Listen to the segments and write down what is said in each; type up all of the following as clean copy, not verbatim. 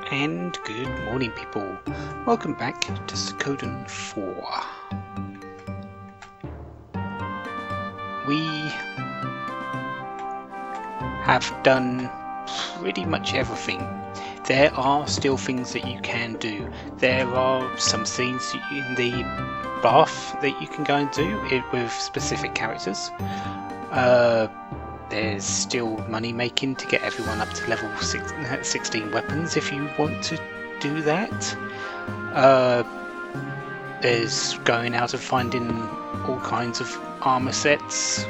And good morning, people. Welcome back to Suikoden 4. We have done pretty much everything. There are still things that you can do. There are some scenes in the bath that you can go and do with specific characters. There's still money making to get everyone up to level 16 weapons if you want to do that. There's going out and finding all kinds of armor sets.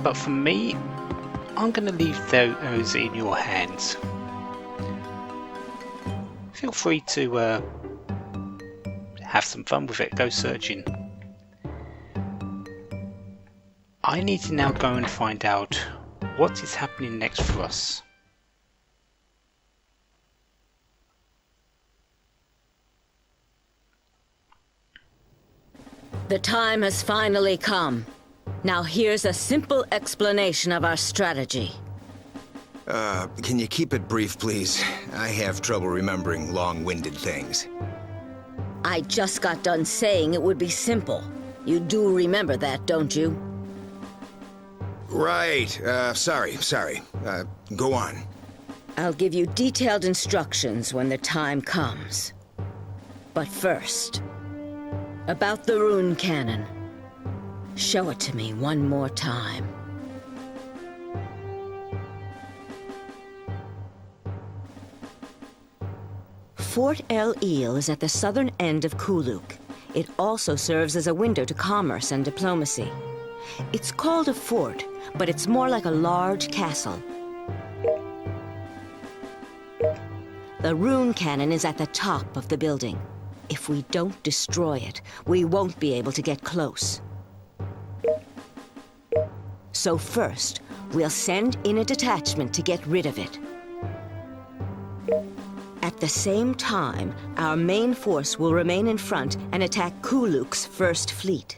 But for me, I'm going to leave those in your hands. Feel free to have some fun with it, go searching. I need to now go and find out what is happening next for us. The time has finally come. Now here's a simple explanation of our strategy. Can you keep it brief, please? I have trouble remembering long-winded things. I just got done saying it would be simple. You do remember that, don't you? Right, sorry. Go on. I'll give you detailed instructions when the time comes. But first, about the rune cannon. Show it to me one more time. Fort El Eel is at the southern end of Kooluk. It also serves as a window to commerce and diplomacy. It's called a fort, but it's more like a large castle. The rune cannon is at the top of the building. If we don't destroy it, we won't be able to get close. So first, we'll send in a detachment to get rid of it. At the same time, our main force will remain in front and attack Kooluk's first fleet.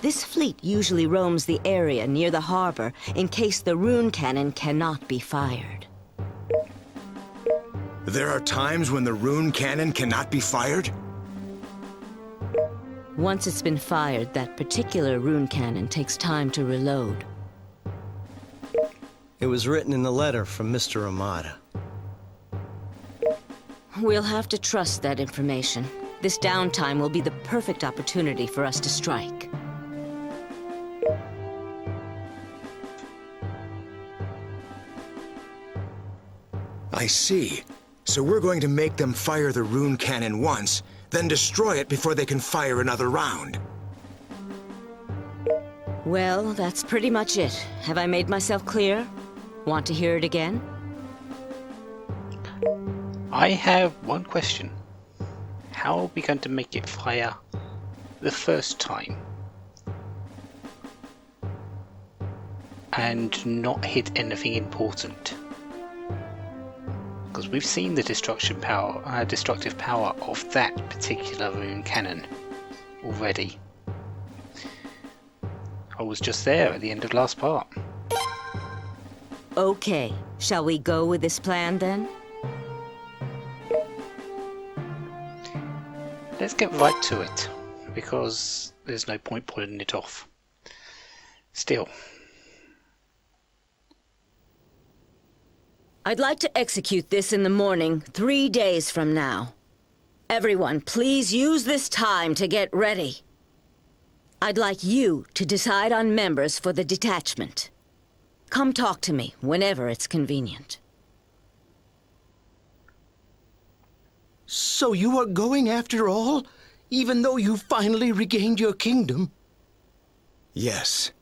This fleet usually roams the area near the harbor in case the rune cannon cannot be fired. There are times when the rune cannon cannot be fired? Once it's been fired, that particular rune cannon takes time to reload. It was written in the letter from Mr. Amada. We'll have to trust that information. This downtime will be the perfect opportunity for us to strike. I see. So we're going to make them fire the rune cannon once, then destroy it before they can fire another round. Well, that's pretty much it. Have I made myself clear? Want to hear it again? I have one question. How are we going to make it fire the first time? And not hit anything important? Because we've seen the destructive power of that particular rune cannon already. I was just there at the end of last part. Okay, shall we go with this plan then? Let's get right to it, because there's no point putting it off. Still. I'd like to execute this in the morning, 3 days from now. Everyone, please use this time to get ready. I'd like you to decide on members for the detachment. Come talk to me whenever it's convenient. So you are going after all, even though you finally regained your kingdom? Yes.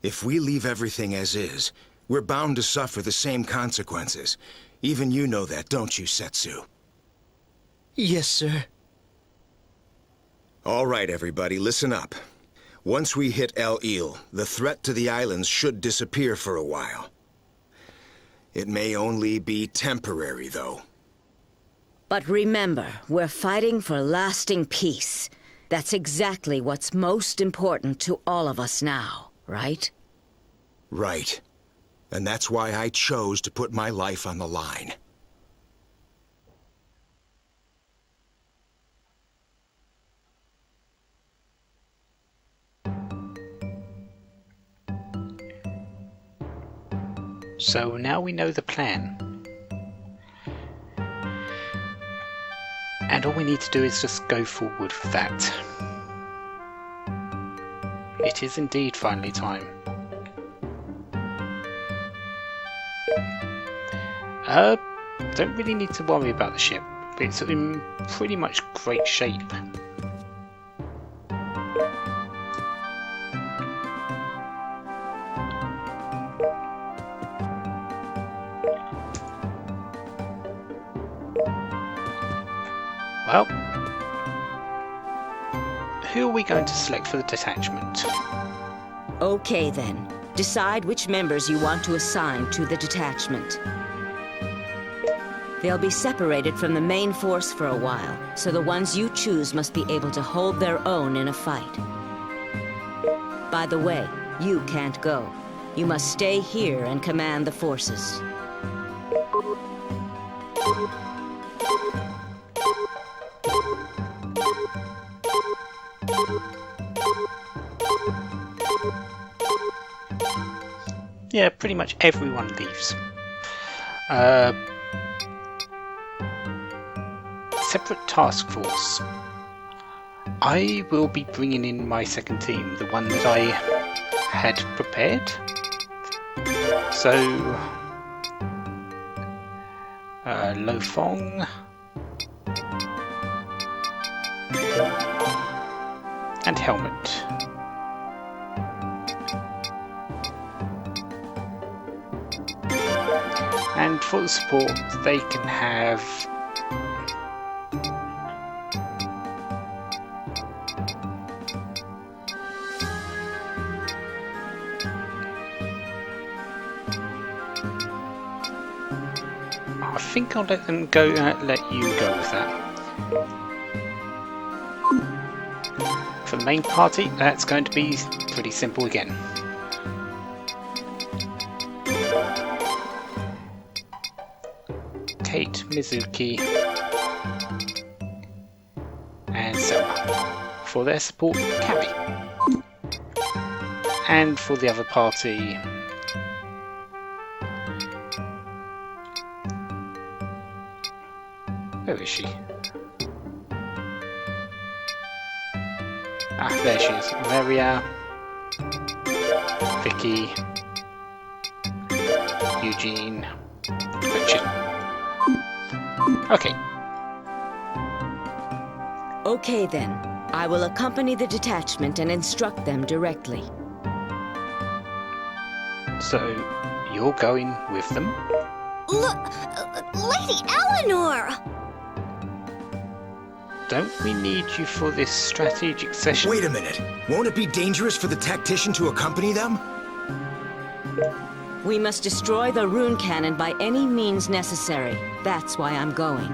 If we leave everything as is, we're bound to suffer the same consequences. Even you know that, don't you, Setsu? Yes, sir. All right, everybody, listen up. Once we hit El Eel, the threat to the islands should disappear for a while. It may only be temporary, though. But remember, we're fighting for lasting peace. That's exactly what's most important to all of us now, right? Right. And that's why I chose to put my life on the line. So now we know the plan. And all we need to do is just go forward with that. It is indeed finally time. Don't really need to worry about the ship. It's in pretty much great shape. Well, who are we going to select for the detachment? Okay then. Decide which members you want to assign to the detachment. They'll be separated from the main force for a while, so the ones you choose must be able to hold their own in a fight. By the way, you can't go. You must stay here and command the forces. Yeah, pretty much everyone leaves. Separate task force. I will be bringing in my second team, the one that I had prepared. So, Lo Fong and Helmet. And for the support, they can have I think I'll let them go. Let you go with that. For the main party, that's going to be pretty simple again. Kate, Mizuki, and Selma. For their support, Carrie. And for the other party, where is she? Ah, there she is. Maria, Vicky, Eugene, Richard. Okay. Okay then. I will accompany the detachment and instruct them directly. So, you're going with them? Lady Eleanor! Don't we need you for this strategic session? Wait a minute. Won't it be dangerous for the tactician to accompany them? We must destroy the rune cannon by any means necessary. That's why I'm going.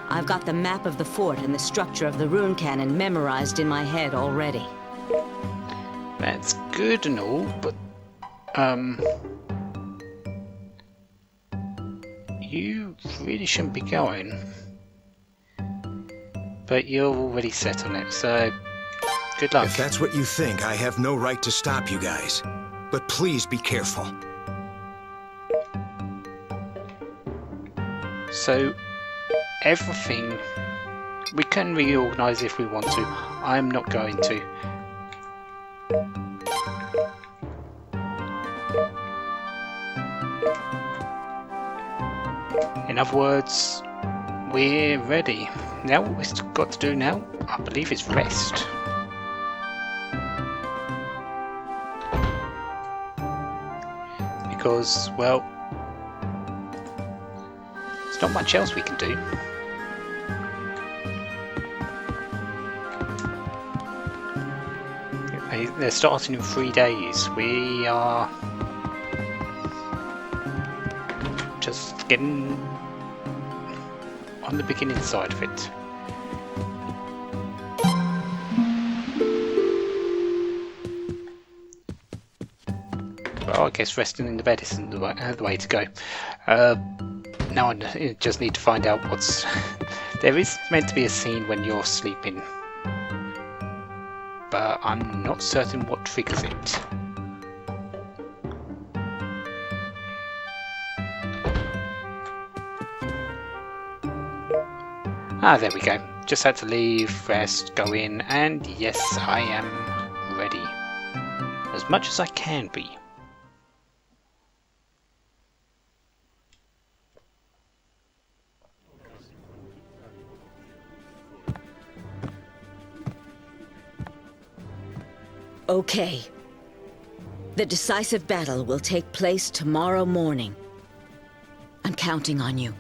I've got the map of the fort and the structure of the rune cannon memorized in my head already. That's good and all, but you really shouldn't be going. But you're already set on it, so good luck. If that's what you think, I have no right to stop you guys. But please be careful. So, everything we can reorganize if we want to. I'm not going to. In other words, we're ready. Now what we've got to do now, I believe, is rest. Because, well, there's not much else we can do. They're starting in 3 days. We are just getting on the beginning side of it. Well, I guess resting in the bed isn't the way to go. Now I just need to find out what's... There is meant to be a scene when you're sleeping, but I'm not certain what triggers it. Ah, there we go. Just had to leave, rest, go in, and yes, I am ready. As much as I can be. Okay. The decisive battle will take place tomorrow morning. I'm counting on you.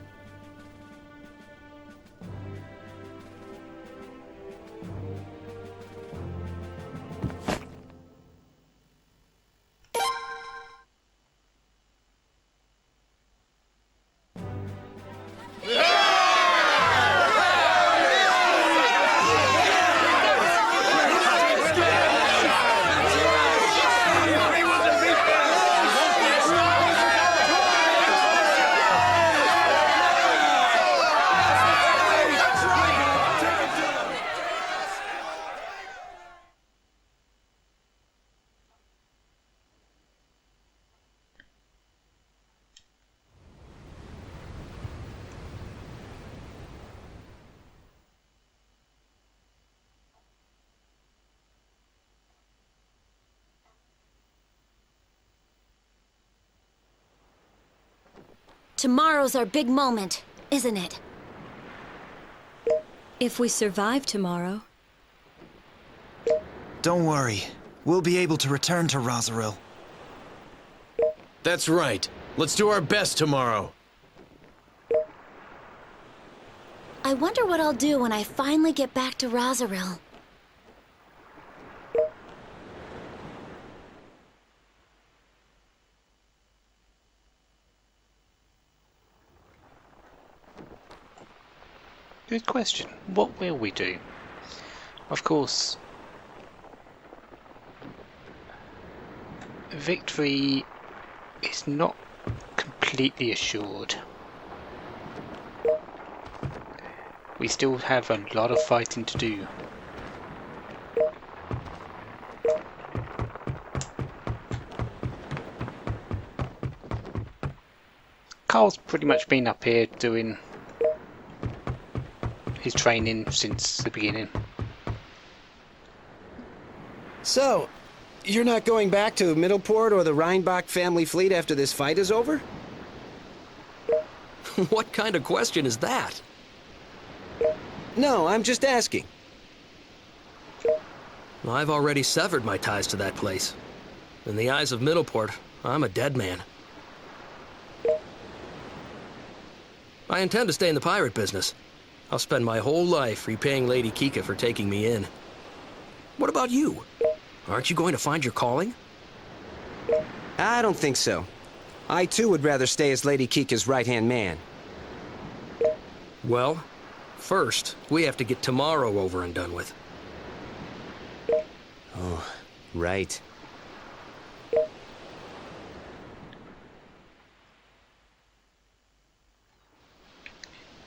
Tomorrow's our big moment, isn't it? If we survive tomorrow. Don't worry. We'll be able to return to Rosaril. That's right. Let's do our best tomorrow. I wonder what I'll do when I finally get back to Rosaril. Good question. What will we do? Of course, victory is not completely assured. We still have a lot of fighting to do. Carl's pretty much been up here doing his training since the beginning. So, you're not going back to Middleport or the Rheinbach family fleet after this fight is over? What kind of question is that? No, I'm just asking. I've already severed my ties to that place. In the eyes of Middleport, I'm a dead man. I intend to stay in the pirate business. I'll spend my whole life repaying Lady Kika for taking me in. What about you? Aren't you going to find your calling? I don't think so. I too would rather stay as Lady Kika's right-hand man. Well, first, we have to get tomorrow over and done with. Oh, right.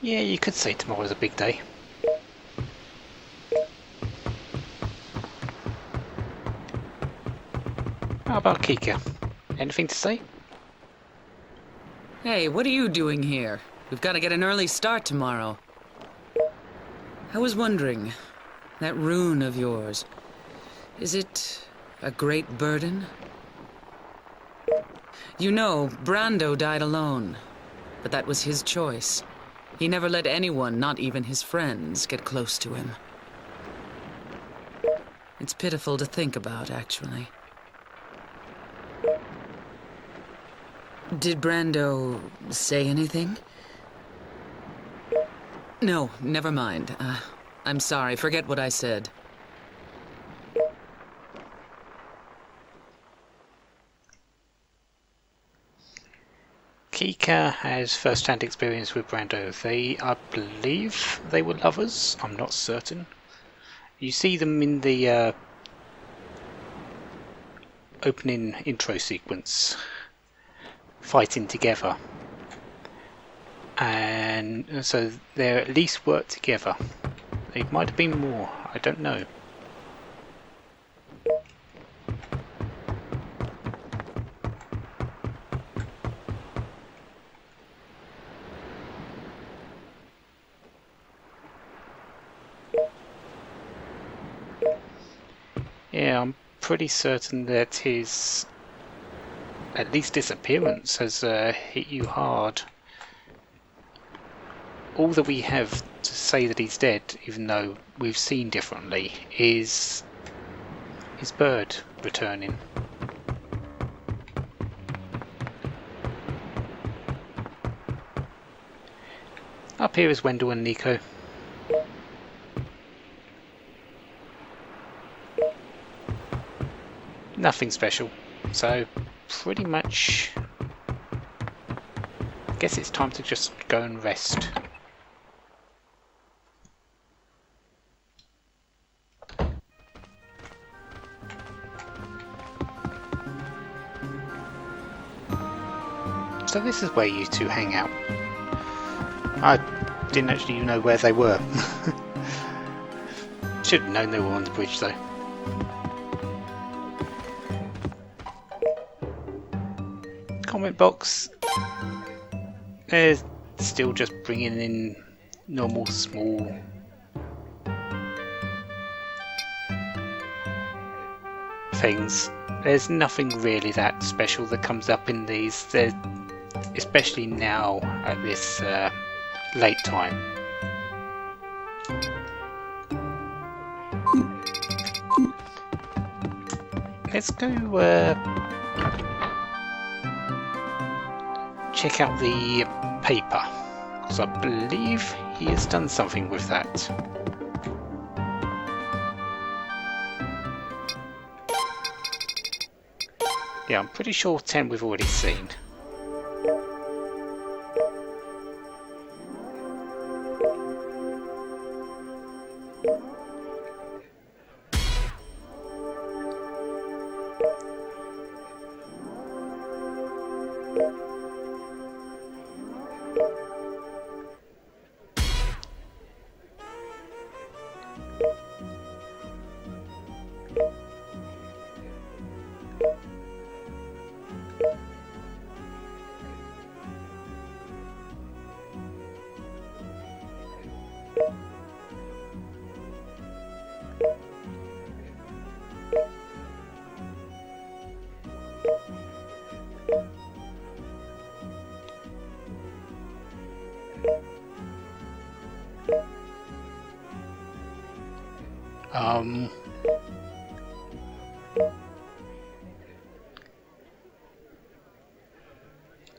Yeah, you could say tomorrow's a big day. How about Kika? Anything to say? Hey, what are you doing here? We've got to get an early start tomorrow. I was wondering, that rune of yours, is it a great burden? You know, Brando died alone, but that was his choice. He never let anyone, not even his friends, get close to him. It's pitiful to think about, actually. Did Brando say anything? No, never mind. I'm sorry, forget what I said. Kika has first-hand experience with Brando. I believe they were lovers. I'm not certain. You see them in the opening intro sequence, fighting together, and so they at least work together. It might have been more, I don't know. Yeah, I'm pretty certain that his, at least his appearance has hit you hard. All that we have to say that he's dead, even though we've seen differently, is his bird returning. Up here is Wendell and Nico. Nothing special, so pretty much I guess it's time to just go and rest. So this is where you two hang out. I didn't actually know where they were. Should have known they were on the bridge though. Comment box. They're still just bringing in normal small things. There's nothing really that special that comes up in these. They're, especially now at this late time. Let's go check out the paper, because I believe he has done something with that. Yeah, I'm pretty sure 10 we've already seen.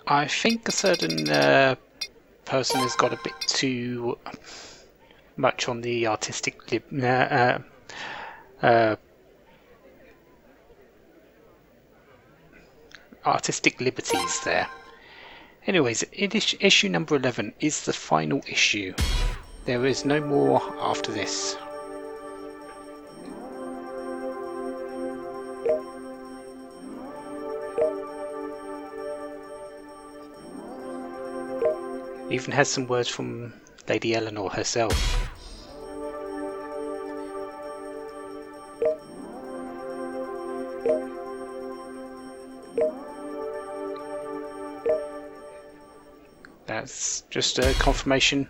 I think a certain person has got a bit too much on the artistic artistic liberties there. Anyways, issue number 11 is the final issue. There is no more after this. Even has some words from Lady Eleanor herself. That's just a confirmation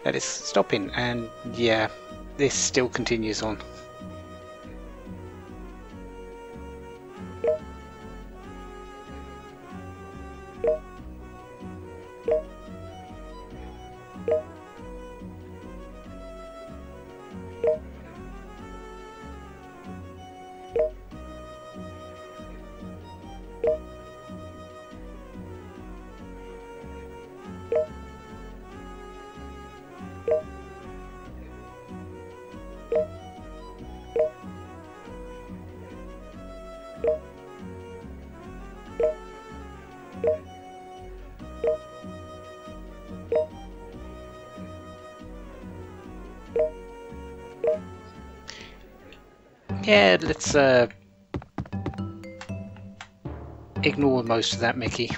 that it's stopping, and yeah, this still continues on. Yeah, let's Ignore most of that, Mickey.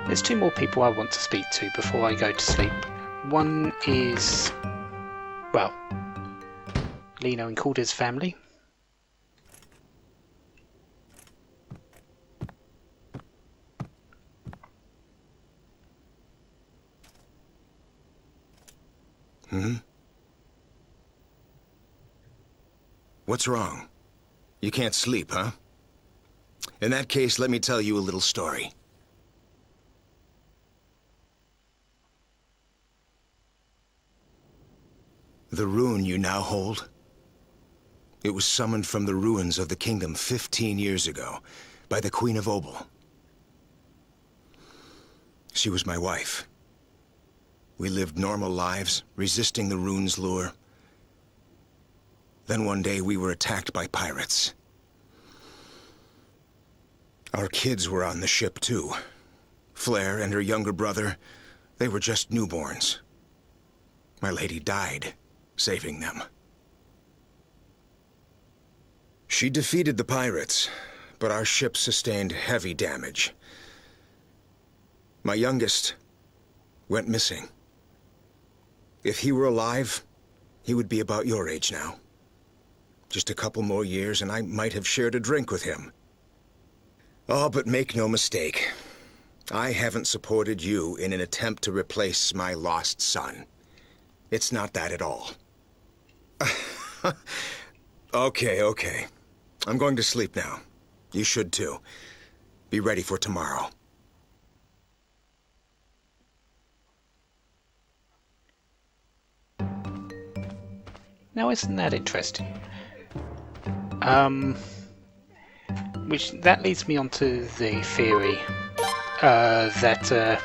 There's two more people I want to speak to before I go to sleep. One is, well, Lino and Calder's family. What's wrong? You can't sleep, huh? In that case, let me tell you a little story. The rune you now hold, it was summoned from the ruins of the kingdom 15 years ago by the Queen of Obel. She was my wife. We lived normal lives, resisting the rune's lure. Then one day we were attacked by pirates. Our kids were on the ship too. Flair and her younger brother, they were just newborns. My lady died, saving them. She defeated the pirates, but our ship sustained heavy damage. My youngest went missing. If he were alive, he would be about your age now. Just a couple more years and I might have shared a drink with him. Oh, but make no mistake. I haven't supported you in an attempt to replace my lost son. It's not that at all. Okay. I'm going to sleep now. You should too. Be ready for tomorrow. Now, isn't that interesting? Which that leads me on to the theory that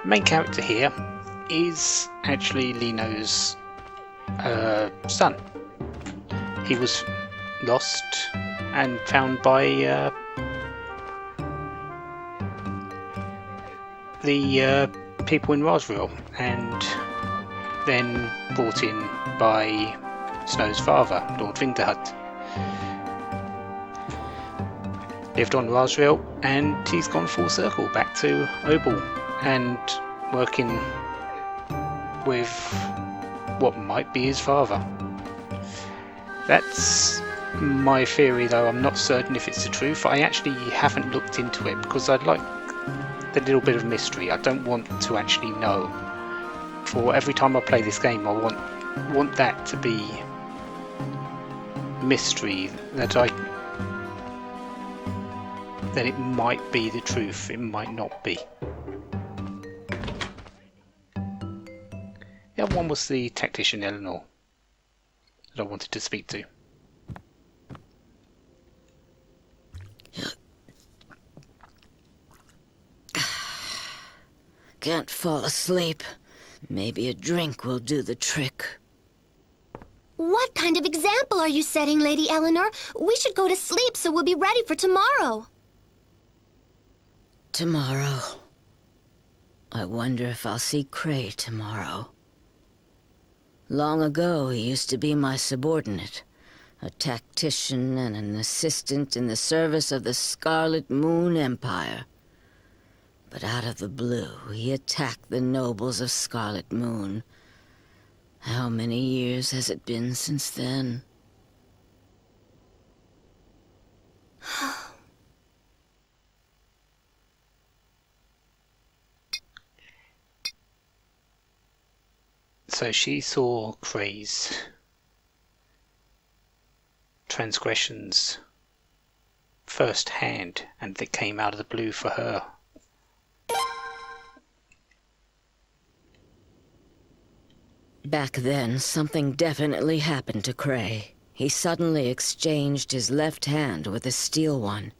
main character here is actually Lino's son. He was lost and found by the people in Roswell, and then brought in by Snow's father, Lord Winterhut. Lived on Roswell, and he's gone full circle back to Obel and working with what might be his father. That's my theory, though I'm not certain if it's the truth. I actually haven't looked into it because I'd like the little bit of mystery. I don't want to actually know. For every time I play this game, I want that to be mystery, that it might be the truth, it might not be. The other one was the tactician Eleanor that I wanted to speak to. Can't fall asleep. Maybe a drink will do the trick. What kind of example are you setting, Lady Eleanor? We should go to sleep so we'll be ready for tomorrow. Tomorrow. I wonder if I'll see Cray tomorrow. Long ago, he used to be my subordinate, a tactician and an assistant in the service of the Scarlet Moon Empire. But out of the blue, he attacked the nobles of Scarlet Moon. How many years has it been since then? So she saw Cray's transgressions firsthand, and they came out of the blue for her. Back then, something definitely happened to Cray. He suddenly exchanged his left hand with a steel one.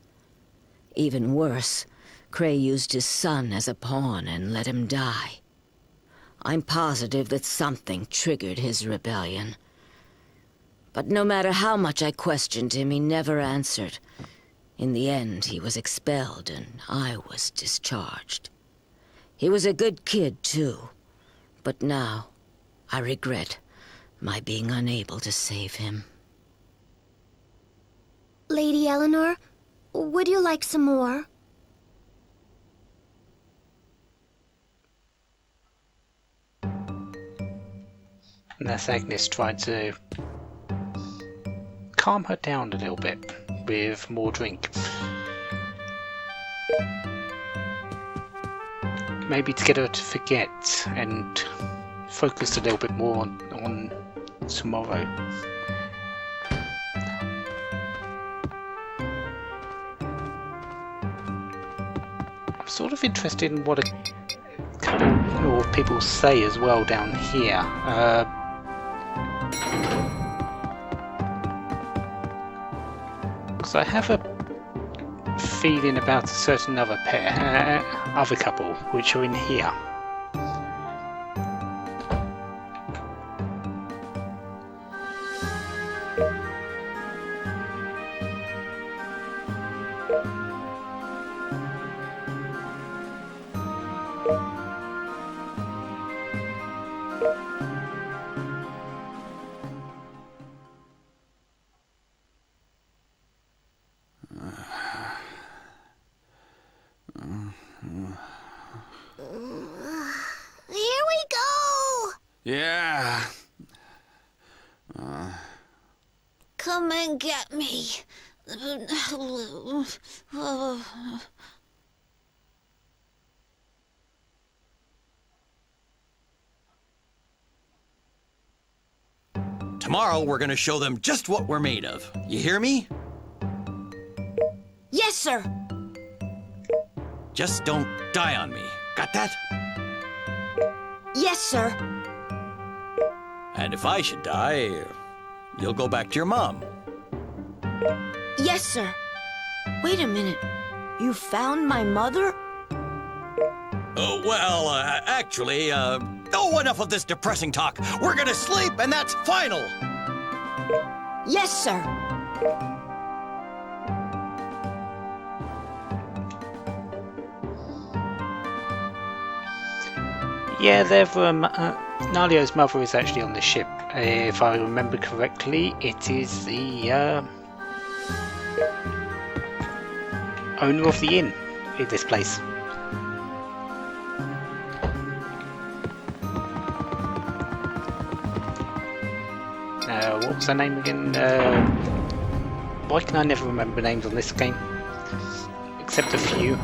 Even worse, Cray used his son as a pawn and let him die. I'm positive that something triggered his rebellion. But no matter how much I questioned him, he never answered. In the end, he was expelled and I was discharged. He was a good kid, too. But now, I regret my being unable to save him. Lady Eleanor, would you like some more? And that's Agnes trying to calm her down a little bit with more drink. Maybe to get her to forget and focus a little bit more on tomorrow. I'm sort of interested in what a couple of people say as well down here. Because I have a feeling about a certain other pair, other couple, which are in here. Here we go! Yeah. Come and get me. Tomorrow we're gonna show them just what we're made of. You hear me? Yes, sir. Just don't die on me. Got that? Yes, sir. And if I should die, you'll go back to your mom. Yes, sir. Wait a minute. You found my mother? Oh, well, actually, oh, enough of this depressing talk. We're gonna sleep, and that's final. Yes, sir. Yeah, Nalio's mother is actually on the ship. If I remember correctly, it is the owner of the inn in this place. What was her name again? Why can I never remember names on this game? Except a few.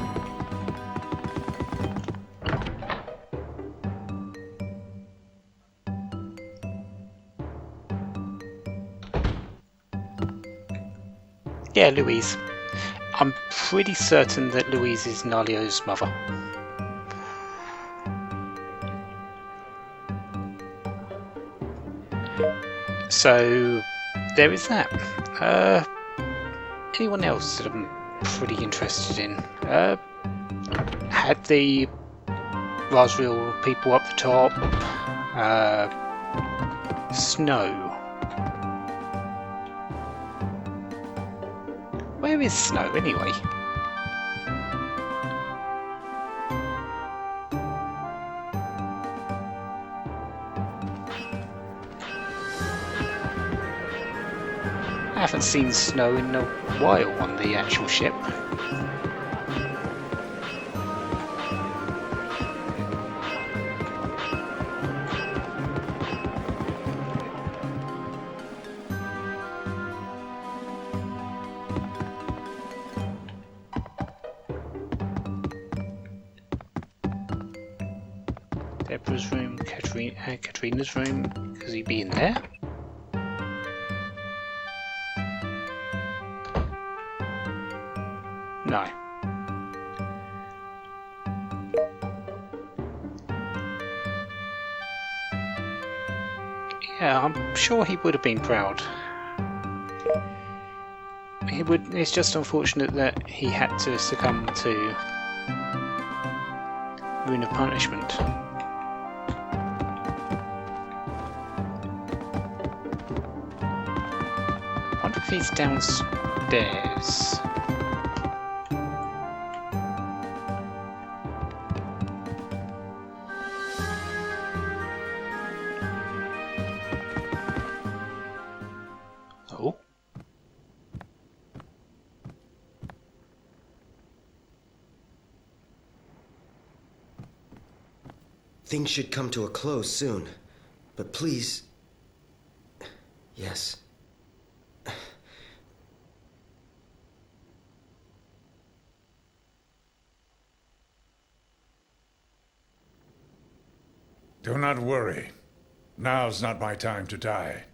Yeah, Louise. I'm pretty certain that Louise is Nalio's mother. So, there is that. Anyone else that I'm pretty interested in? Had the Roswell people up the top. Snow. Where is Snow, anyway? I haven't seen Snow in a while on the actual ship. Deborah's room, Katrina's room, because he'd be in there. No. Yeah, I'm sure he would have been proud. It's just unfortunate that he had to succumb to Rune of Punishment. I wonder if he's downstairs. Oh. Things should come to a close soon. But please... Yes. Do not worry. Now's not my time to die.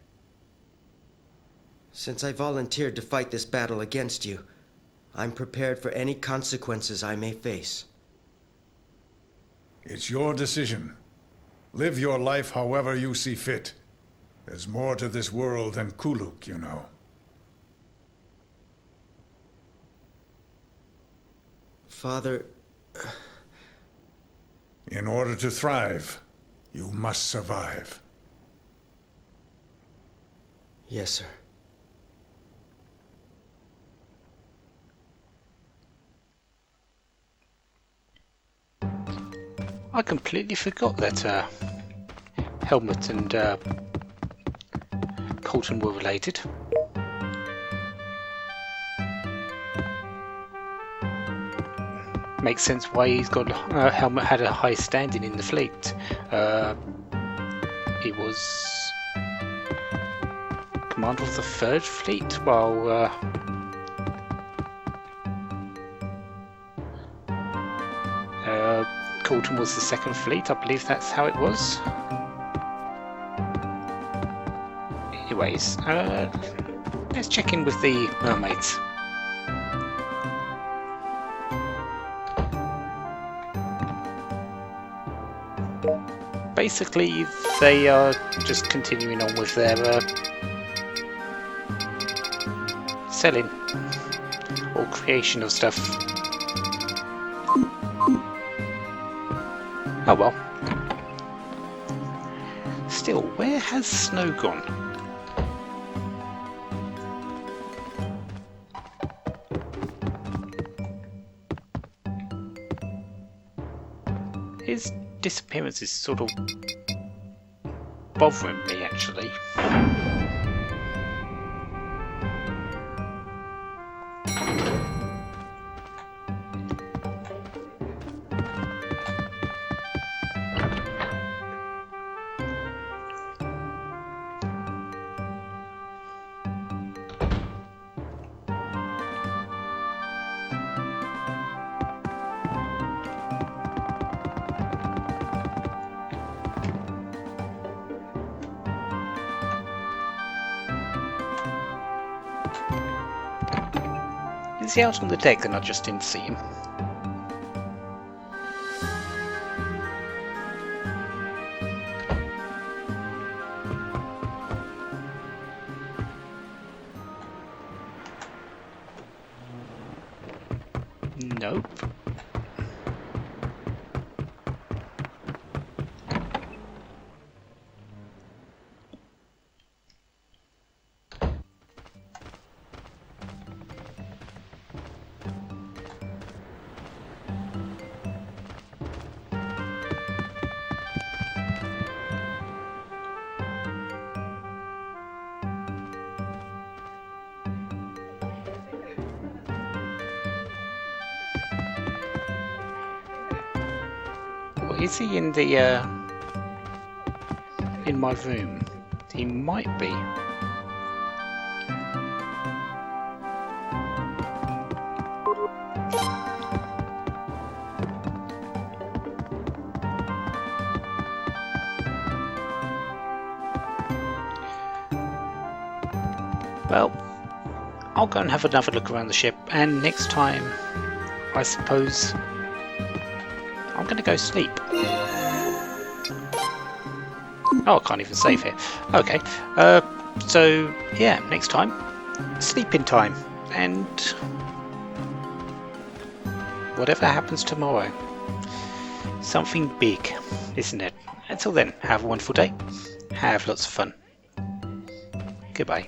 Since I volunteered to fight this battle against you, I'm prepared for any consequences I may face. It's your decision. Live your life however you see fit. There's more to this world than Kooluk, you know. Father... In order to thrive, you must survive. Yes, sir. I completely forgot that Helmut and Colton were related. Makes sense why he's got Helmut had a high standing in the fleet. He was commander of the 3rd Fleet, while Colton was the 2nd Fleet. I believe that's how it was. Anyways, let's check in with the mermaids. Basically, they are just continuing on with their selling or creation of stuff. Oh well. Still, where has Snow gone? His disappearance is sort of bothering me, actually. Is he out on the deck and I just didn't see him? Nope. Is he in the in my room? He might be. Well, I'll go and have another look around the ship, and next time, I suppose, I'm going to go sleep. Oh, I can't even save here. Okay, so yeah, next time, sleeping time, and whatever happens tomorrow, something big, isn't it? Until then, have a wonderful day, have lots of fun. Goodbye.